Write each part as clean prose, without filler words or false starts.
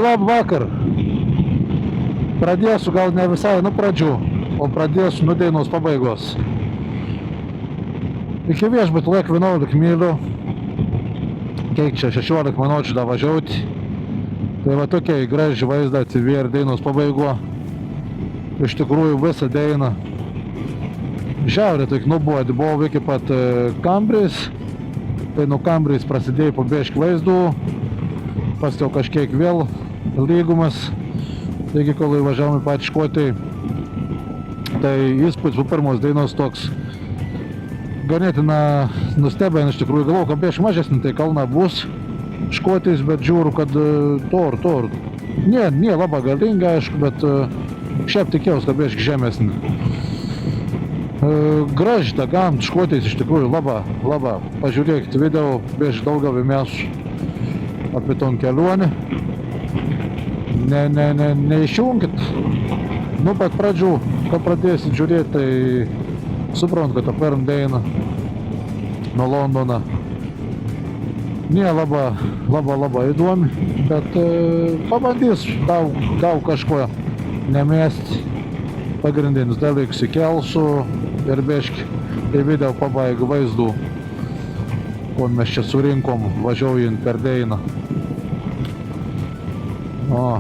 labą vakar. Pradėsiu gal ne visai nuo pradžių, o pradėsiu nuo dainos pabaigos. Iki viešbučio laik 11 mylių. Kiek čia 16 minučių da važiuoti. Tai va tokie graži vaizdą atsivėrė dainos pabaigo. Iš tikrųjų visą dainą. Žiaurė tik nubuodi, buvau iki pat Kambrės. Tai nuo Kambrės prasidėjo pabėžk vaizdų. Paskiau kažkiek vėl lygumas. Taigi, kol įvažiavome patį Škotį, tai įspūdis po pirmos dainos toks ganėtina nustebę, iš tikrųjų galvojau, kad biškį mažesnį tai kalna bus Škotijos, bet žiūriu, kad tor. Nė labai galinga, aišku, bet šiaip tikėjausi, kad biškį žemesnį. Graži ta gamta Škotijos, iš tikrųjų labai. Pažiūrėkite video, biškį daugiau mes apie ton kelionę. Neišjungit. Nu, pat pradžių, kad pradėsit žiūrėti, tai suprant, kad ta pirma daina nuo Londono. Nė labai įdomi, bet pabandys gal kažko nemesti. Pagrindinius dalykus įkelsiu ir biškį į video pabaigą vaizdų, ko mes čia surinkom važiuojant per dainą. O,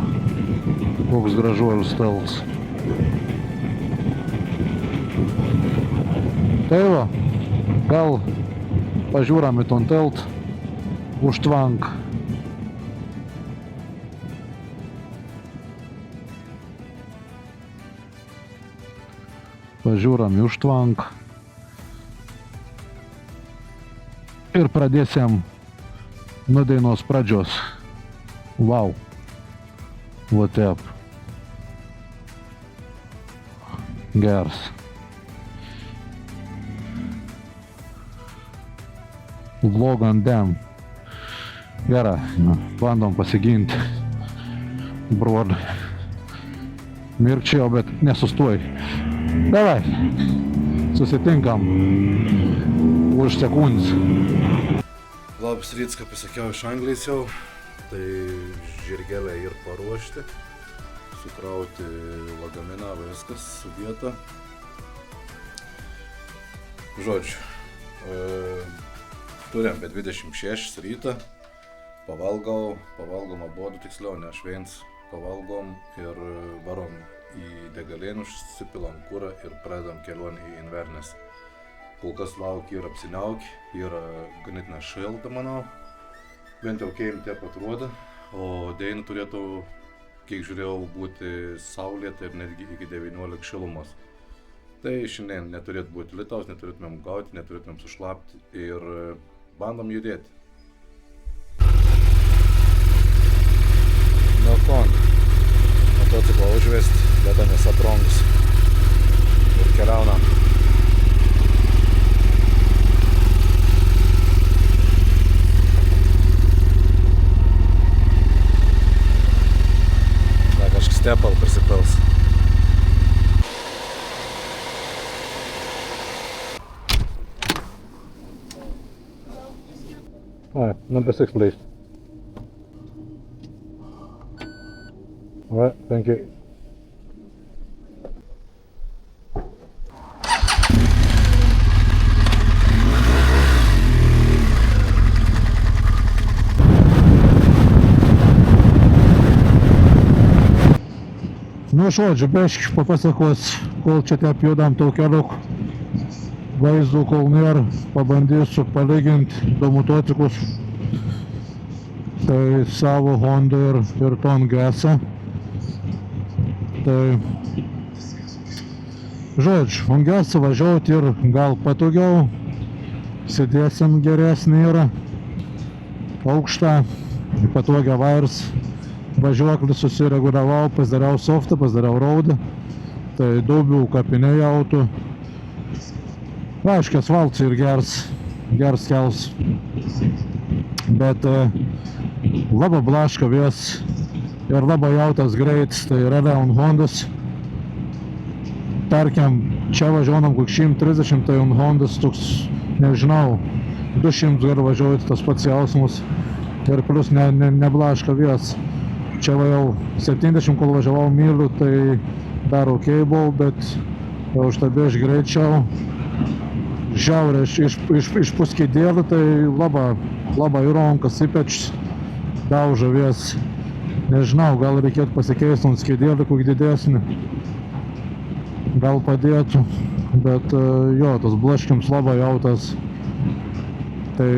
koks gražuolis tiltas. Tai va, gal pažiūram į ton tiltą už tvanką. Pažiūram į už tvanką. Ir pradėsim nuo dainos pradžios. Wow. Вот так. Geras. Vlog on them. Gerai, bandom pasiginti. Brod. Mirkčiau, bet nesustoj. Davai. Susitinkam už sekundės. Labas rytas, kaip pasakiau, iš Anglijos jau. Tai žirgelę ir paruošti, sukrauti lagaminą, viskas sudėta. Žodžiu, turim apie 26 rytą, pavalgom abudu tiksliau, ne aš viens, pavalgom ir varom į degalėnų, užsipilam kurą ir pradedam kelionę į Inverness. Kol kas laukia ir apsiniauki, yra ganėtinai šilta, manau. Bent jau keim taip atrodo, o daina turėtų, kiek žiūrėjau, būti saulėta ir netgi iki 19 šilumos. Tai šiandien neturėtų būti lietaus, neturėtumėm gauti, neturėtumėm sušlapti ir bandom judėti. Nu kon, motociklą užvesti, dedamės aprongus ir keliaunam. Stepal prisipils. Alright, number 6 please. Alright, thank you. Nu žodžiu, biškį papasakos, kol čia taip judam tau keliuk vaizdų, kol nėra, pabandysiu palyginti du motociklus. Tai savo Honda ir ton GS. Tai žodžiu, ant GS važiuoti ir gal patogiau, sėdėsim geresnį yra, aukštą, patogią vairs. Važiuoklį susireguliavau, pasidariau softą, pasidariau raudą. Tai duobių kapiniai autų. Aiškiai, asfaltas ir geras kels. Bet labai blaško vės ir labai jautas greitis, tai realiai ant Hondas. Tarkim, čia važiuonam kokį 130, tai ant Hondas toks, nežinau, 200 gali važiuoti tas pats jausmas. Ir plus neblaško vės. čia va jau 70 kol važiavau mylių, tai dar ok buvau, bet jau štabėž greičiau. Žiaurė iš skidėlį, tai labai ronkas, ypač daužo vies. Nežinau, gal reikėtų pasikeisti ant skidėlį, kokį didesnį. Gal padėtų, bet jo, tas blaškims labai jautas. Tai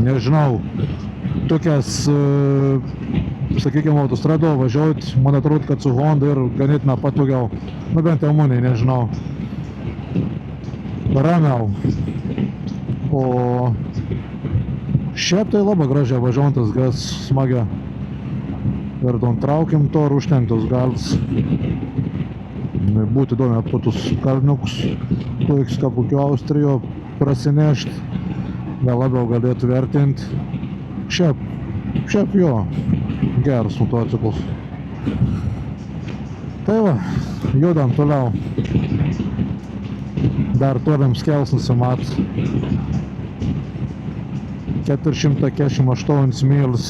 nežinau, tokias, sakykime, autostrado važiuoti, man atrodo, kad su Honda ir ganėtina patogiau. Nu bent jau maniai, nežinau. Ramiau. O šiaip tai labai gražiai važiuojantas, gas smagia. Ir don traukim to ir užtenktos gals. Būtų įdomi apkotus kalniukus, toks kaip kokio Austrijo prasinešti. Gal labiau galėtų vertinti. Šiaip jo, geras motociklas. Tai va, judam toliau. Dar turim skels nusimat. 448 mylis.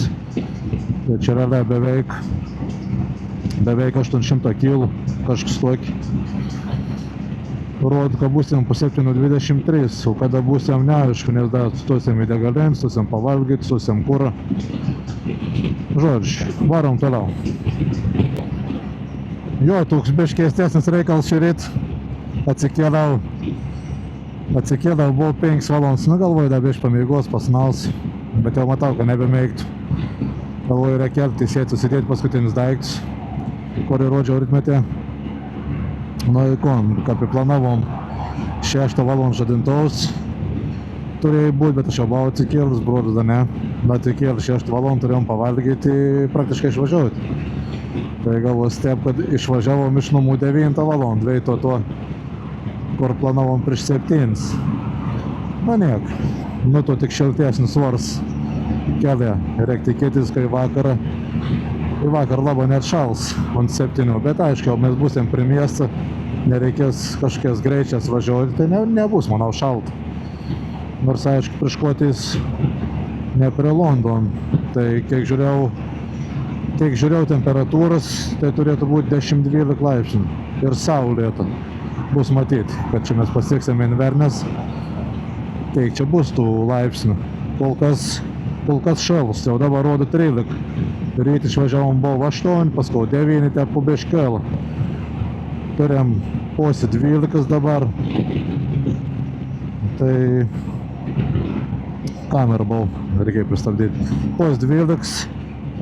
Tai čia realiai beveik 800 kg, kažkas tokį. Rodo, kad būsim po 7:23, o kada būsim neaišku, nes dar stosim į degalinę, stosim pavalgyti, stosim kurą. Žodžiu, varom toliau. Jo, toks biškį keistesnis reikalas šįryt. Atsikėliau, buvau 5 valandas, nu galvoju, dar biškį pamiegos, pasnaus, bet jau matau, kad nebemėgtų. Galvoju, reikia kelti, sėti, susidėti paskutinis daiktus, kurį rodžiau rytmetį. Nu, kaip planavom, 6 valandą žadintaus turėjai būti, bet aš jau buvau atsikėlis, brodas dar ne. Atsikėlis 6 valandą turėjom pavalgyti, praktiškai išvažiuoti. Tai galvoju, steb, kad išvažiavom iš namų 9 valandą, veito to, kur planavom prieš 7. Na niek, nu to tik šiltesnis oras kelią. Reikia tikėtis, kai į vakar labai net šals ant 7, bet aišku, mes būsim prie miestą, nereikės kažkokias greičias važiuoti, tai nebus, manau, šalta. Nors aišku, prieš Škotijos ne prie London, tai kiek žiūrėjau temperatūras, tai turėtų būti 10-12 laipsnių ir saulėta. Bus matyti, kad čia mes pasieksime Inverness, tai čia bus tų laipsnių. Kol kas šalus, jau dabar rodo 13. Ryt išvažiavom buvo 8, paskui 9, te po biškelą. Turėjom posi 12 dabar. Tai kamerą buvo, reikia pristabdyti. Pos 12,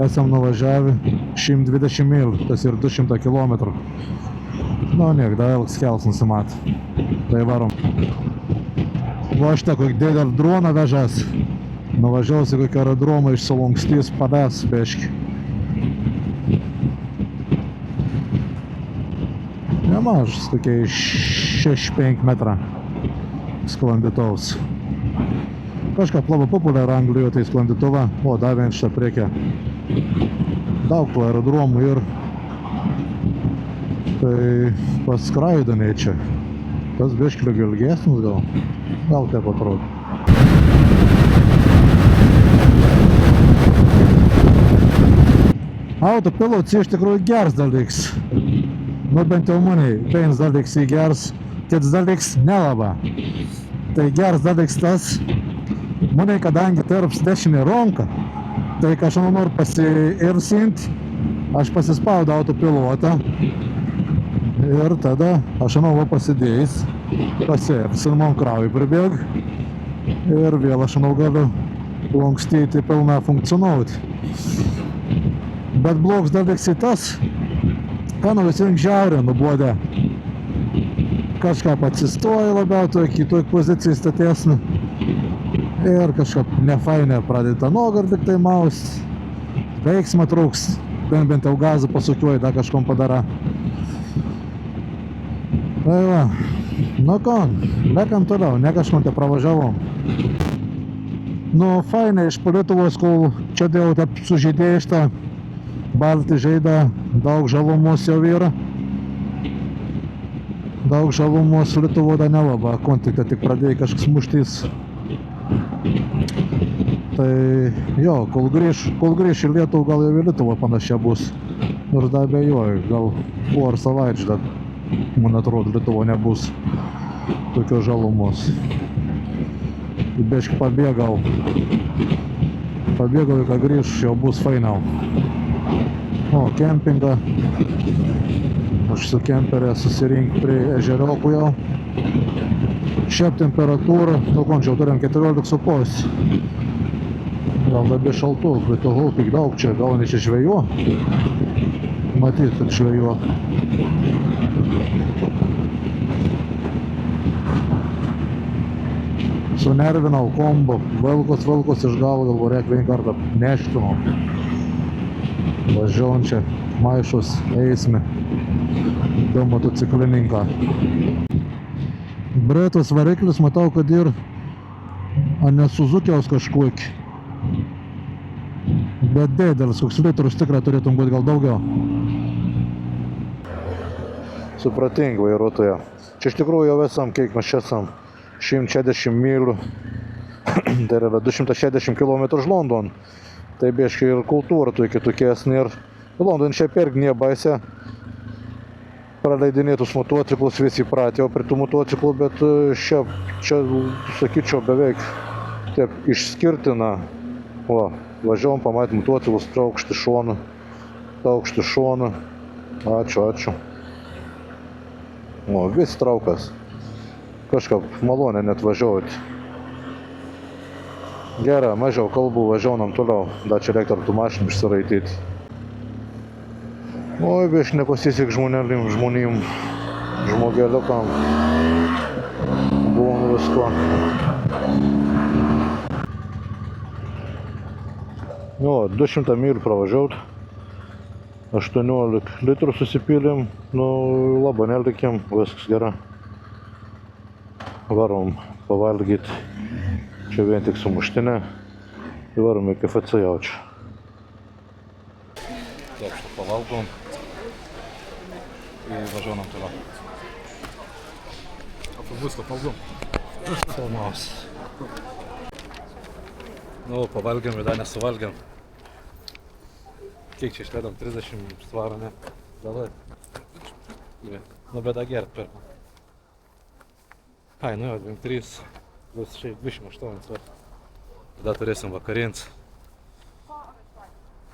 esam nuvažiavę 120 mil, tas ir 200 km. Nu, niek, dar ilgs kels nusimat. Tai varom. Va aš tą kokį didelį droną vežęs. Nuvažiausi kokį aerodromą išsilankstys, padės peški. Nemažas, tokiai 6-5 metrą sklandytaus. Kažką labai populiarų Anglijoje tai sklandytuvą, o davė šitą priekę. Daug tų aerodromų ir tai paskraidoniai čia. Tas biškį ilgesnis gal taip atrodo. Autopilots iš tikrųjų geras dalyks. Nu bent jau maniai, vienas dalyks į geras, kitas dalyks nelaba. Tai geras dalyks tas, maniai, kadangi tarps dešinė ronka, tai kai aš noriu pasiirsinti, aš pasispaudau autopilotą ir tada aš va pasidėjęs, pasiirsin, man kraujai pribėg ir vėl aš galiu lankstyti pilną funkcionuoti. Bet blogs dalyks į tas, ką visink žiaurė nubuodė. Kažką atsistoja labiau, kitoj pozicijai statesnį. Ir kažkaip nefainė pradėta nogą ir tik tai maust. Veiksmą trūks, bent jau gazą pasukiuoja, dar kažkom padara. Tai va, nu ką, lekam toliau, ne kažkom te pravažiavom. Nu, fainai iš Lietuvos, kol čia dėl taip sužydėjai šitą Baltį žaida, daug žalumos jau yra. Daug žalumos Lietuvo dar nelaba, kontikta tik pradėjai kažkas muštys. Tai jo, kol grįš į Lietuvą, gal jau į Lietuvą panašia bus. Nors dar abejoju, gal porą savaičių dar, man atrodo, Lietuvo nebus tokios žalumos. Biškį pabėgau, ką grįž, jau bus fainiau. O, kempingą. Aš su kemperė susirink prie ežeriokų jau. Šiaip temperatūra, končiau turim 14,5. Gal labai šaltu, bet to hulpik daug čia, gal ne čia žvejo. Matyt, kad žvejo. Sunervinau kombo, velkos iš galo, galvo reik vieną kartą neštinu. Važiuojam čia, maišus, eisme. Du motociklininką. Bretos variklis, matau, kad ir ne Suzukiaus kažkokį. Bet didelis, koks litrus tikrai turėtum būti gal daugiau. Supratingai vairuotoja. Čia iš tikrųjų jau esam, kiek mes čia esam. 160 mylių. Tai yra 260 km iš London. Tai bieškai ir kultūra tu kitokesnė. Ir London šiaip irgi nebaisė. Praleidinėtus motociklus visi pratėjo prie tų motociklų, bet čia sakyčiau, beveik taip išskirtina. Va, važiavom, pamatėm motociklus, traukšti šoną. Ačiū. O, vis traukas. Kažkaip malonė net važiuoti. Gerai, mažiau kalbų, važiaunam toliau. Dar čia reikia tų mašinų išsiraityti. Oi, bieš nepasisek žmonėm, žmogeliukam. Buvom visko. Jo, 200 mylių pravažiaut. 18 litrų susipylėm. Nu, labai nelikėm, viskas gerai. Varom pavalgyti. Čia vien tik sumuštinė. Ir varom į KFC jaučią. Так что pavalgom и važiuojam toliau. Viską pavalgom. Filmaus. Nu, pavalgėm ir dar nesuvalgėm. Kiek čia išleidom? 30 svarų, ne? Davai. Nu, bet da gert pirmą. Ai, nu jo, 23, 28 svarų. Tada turėsim vakarins.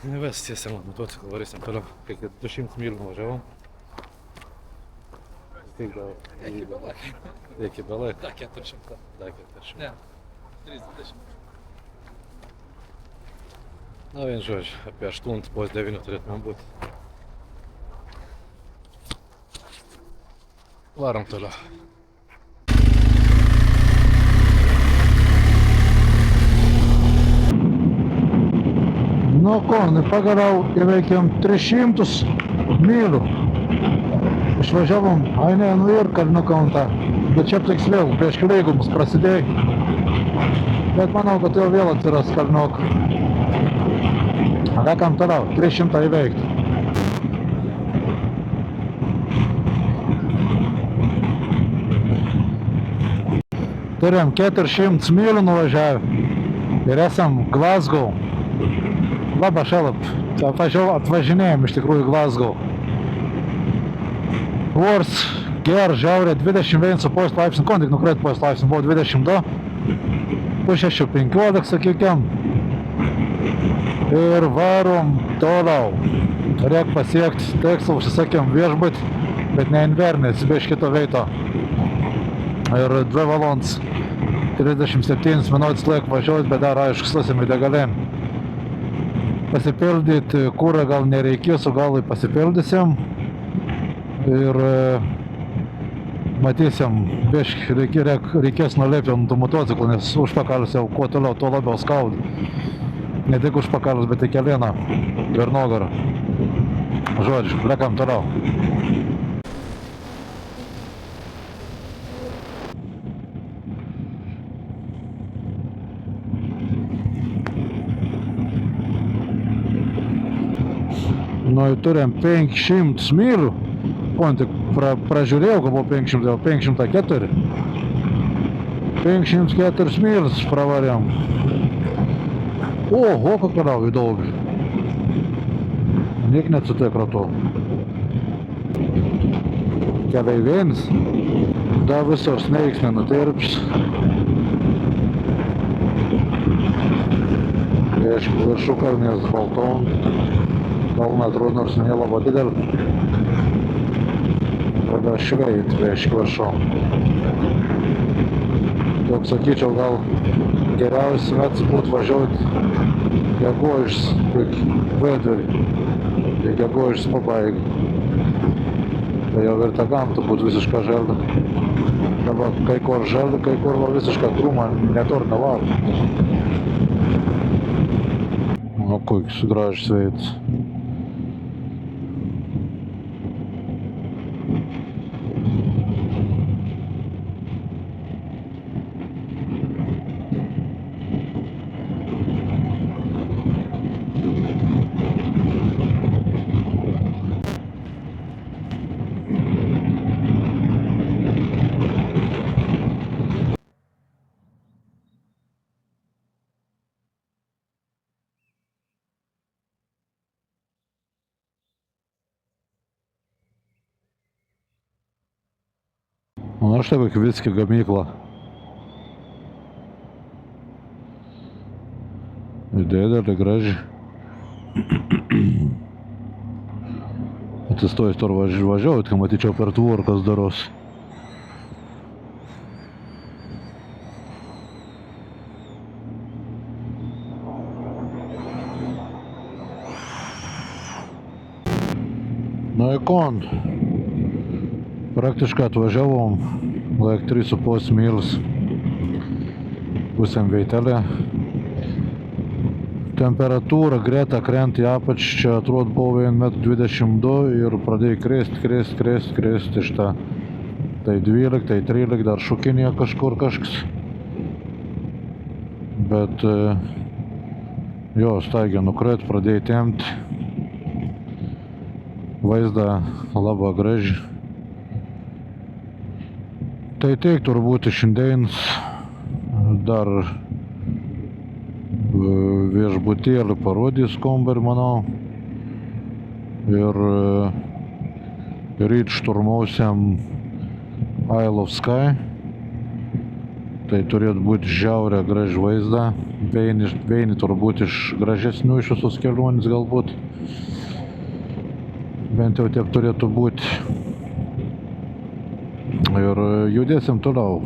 Ves tiesiam motociklą, varysim toliau. Kiek 200 mylių nuvažiavom. Kiek gal? Iki beveik. Da 400. Ne, 30. Na, vien žodžiu, apie 8 po 9 turėtumėm būti. Varom toliau. Nu ko, pagaliau įveikėm 300 mylių. Išvažiavom, nu ir Kalniuką. Bet čia tiksliau, prieš Kleigus prasidėjo. Bet manau, kad jau vėl atsiras Kalniuk. Lekam toliau, 300 įveikti. Turim 400 mylių nuvažiavę. Ir esam Glasgow. Labai šalap, atvažinėjom iš tikrųjų Glasgow. Vors, ger, žiaurė, 21,5 laipsnių, kon tik nukreit 5 laipsnių, buvo 22. Po 6,15, sakykim. Ir varom toliau. Reik pasiekti tikslą, užsisakėm viešbutį, bet ne Inverness, be iš kito veito. Ir 2 valandas 37 minutės laik važiuoti, bet dar aišku, slasim į degalėm. Pasipildyti kurą gal nereikės, o gal pasipildysim. Ir matysim, reikės nulėpti ant tų motociklų, nes užpakalis jau kuo toliau, tuo labiau skauda. Ne tik užpakalis, bet ir kelieną ir nugarą. Žodžiu, lekam toliau. Nu, turim 500 mylių. Tik pražiūrėjau, kad buvo 500, 504. 504 mylius pravarėm. Ого, pakeliauju daug. Niek neatsitikra to. Keleivinis. Da visos neiks nenutirps. Viršukalnės balton. Kalną atrodo nors nelabai didelį. Tada šveit prieš viršom. Toks sakyčiau, gal geriausiai metas būtų važiuoti gegužės vidurį. Gegužės pabaigą. Tai jau ir ta gamta būtų visiška želda. Dabar kai kur želda, kai kur va visiška krūma, netur nevaro. O koks gražus veids. Nu štai kokia viskio gamykla. Didelė, graži. Atsistojus tur važiuoti, kad matyčiau per tvorą, kas daros. Nu į kon. Praktiškai atvažiavom, laik 3,5 mylis, pusėm veitelė. Temperatūra greta krenta į apačią, čia atrodo buvo 1,22 m ir pradėjo krėsti iš tą. Tai 12, tai 13, dar šukinėje kažkur kažkas. Bet jo, staigiai nukrėt, pradėjo temti. Vaizdą labai graži. Tai tiek turbūt šiandien dar viešbutėlį parodys kambarį, manau. Ir ryt šturmausiam Isle of Skye. Tai turėtų būti žiaurė graži vaizda. Vieni turbūt iš gražesnių iš visos kelionės galbūt. Bent jau taip turėtų būti. Ir judėsim toliau.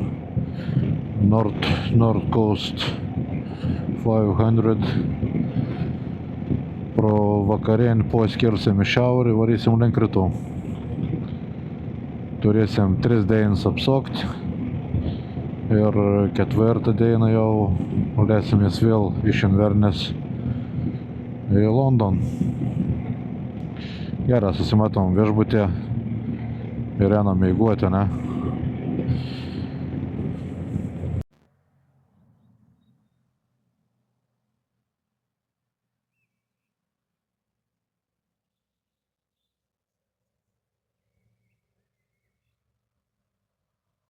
North Coast 500. Pro vakarienį poskirsim į šiaurį, varysim link rytų. Turėsim 3 dienas apsukti. Ir 4 dieną jau lesimės vėl iš Inverness į London. Gerai, susimatom viešbutė ir einam mieguoti, ne?